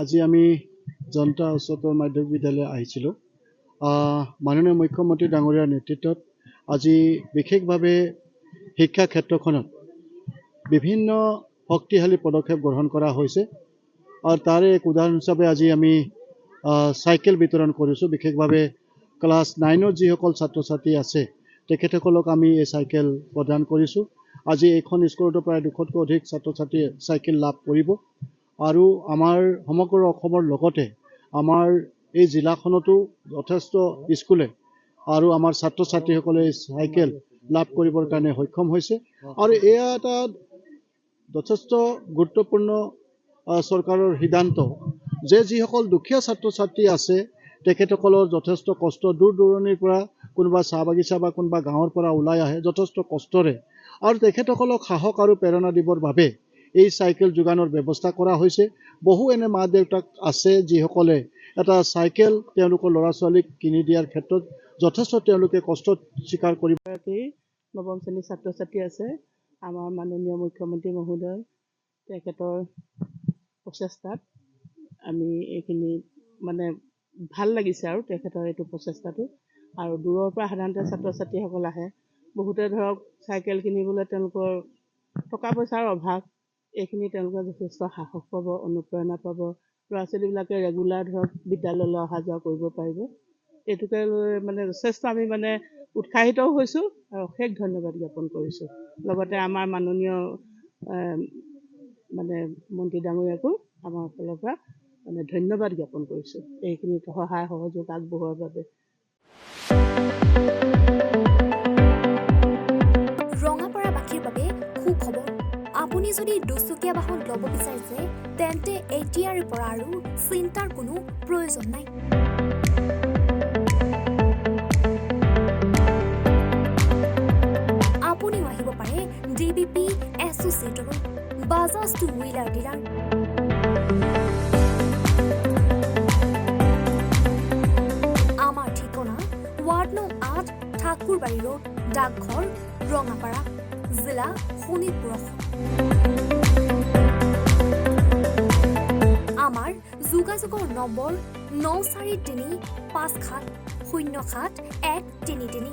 আজি আমি জনতা উচ্চতৰ মাধ্যমিক বিদ্যালয় আহিছিলোঁ। মাননীয় মুখ্যমন্ত্ৰী ডাঙৰীয়াৰ নেতৃত্বত আজি বিশেষভাৱে শিক্ষা ক্ষেত্ৰখনত বিভিন্ন শক্তিশালী পদক্ষেপ গ্ৰহণ কৰা হৈছে আৰু তাৰে এক উদাহৰণ হিচাপে আজি আমি চাইকেল বিতৰণ কৰিছোঁ। বিশেষভাৱে ক্লাছ 9ৰ যিসকল ছাত্ৰ ছাত্ৰী আছে তেখেতসকলক আমি এই চাইকেল প্ৰদান কৰিছোঁ। আজি এইখন স্কুলতো প্ৰায় 200তকৈ অধিক ছাত্ৰ ছাত্ৰীয়ে চাইকেল লাভ কৰিব আৰু আমাৰ সমগ্ৰ অসমৰ লগতে আমাৰ এই জিলাখনতো যথেষ্ট স্কুলে আৰু আমাৰ ছাত্ৰ ছাত্ৰীসকলে চাইকেল লাভ কৰিবৰ কাৰণে সক্ষম হৈছে আৰু এয়া এটা যথেষ্ট গুৰুত্বপূৰ্ণ চৰকাৰৰ সিদ্ধান্ত যে যিসকল দুখীয়া ছাত্ৰ ছাত্ৰী আছে তেখেতসকলৰ যথেষ্ট কষ্ট, দূৰ দূৰণিৰ পৰা কোনোবা চাহ বাগিচা বা কোনোবা গাঁৱৰ পৰা ওলাই আহে যথেষ্ট কষ্টৰে আৰু তেখেতসকলক সাহস আৰু প্ৰেৰণা দিবৰ বাবে এই চাইকেল যোগানৰ ব্যৱস্থা কৰা হৈছে। বহু এনে মা দেউতাক আছে যিসকলে এটা চাইকেল তেওঁলোকৰ ল'ৰা ছোৱালীক কিনি দিয়াৰ ক্ষেত্ৰত যথেষ্ট তেওঁলোকে কষ্ট স্বীকাৰ কৰিব। নৱম শ্ৰেণীৰ ছাত্ৰ ছাত্ৰী আছে। আমাৰ মাননীয় মুখ্যমন্ত্ৰী মহোদয় তেখেতৰ প্ৰচেষ্টাত আমি এইখিনি মানে ভাল লাগিছে আৰু তেখেতৰ এইটো প্ৰচেষ্টাটো। আৰু দূৰৰ পৰা সাধাৰণতে ছাত্ৰ ছাত্ৰীসকল আহে, বহুতে ধৰক চাইকেল কিনিবলৈ তেওঁলোকৰ টকা পইচাৰ অভাৱ, এইখিনি তেওঁলোকে যথেষ্ট সাহস পাব, অনুপ্ৰেৰণা পাব। ল'ৰা ছোৱালীবিলাকে ৰেগুলাৰ ধৰক বিদ্যালয়লৈ অহা যোৱা কৰিব পাৰিব। এইটোকে লৈ মানে যথেষ্ট আমি মানে উৎসাহিতও হৈছোঁ আৰু অশেষ ধন্যবাদ জ্ঞাপন কৰিছোঁ। লগতে আমাৰ মাননীয় মানে মন্ত্ৰী ডাঙৰীয়াকো আমাৰ ফালৰ পৰা মানে ধন্যবাদ জ্ঞাপন কৰিছোঁ এইখিনি সহায় সহযোগ আগবঢ়োৱাৰ বাবে। ৰঙাপাৰাবাসীৰ বাবে সুখবৰ। আপুনি যদি দুচকীয়া বাহন ল'ব বিচাৰিছে তেন্তে এতিয়াৰে পৰা আৰু চিন্তাৰ কোনো প্ৰয়োজন নাই। আপুনিও আহিব পাৰে DBP এছ'চিয়েটৰ বাজাজ টু হুইলাৰ ডিলাৰ। আমাৰ ঠিকনা ৱাৰ্ড নং 8 ঠাকুৰবাৰী ৰোড, ডাকঘৰ, ৰঙাপাৰা, জিলা শোণিতপুৰ। আমাৰ যোগাযোগৰ নম্বৰ 9435707133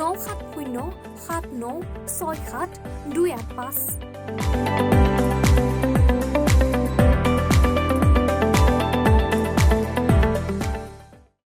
9707967285285।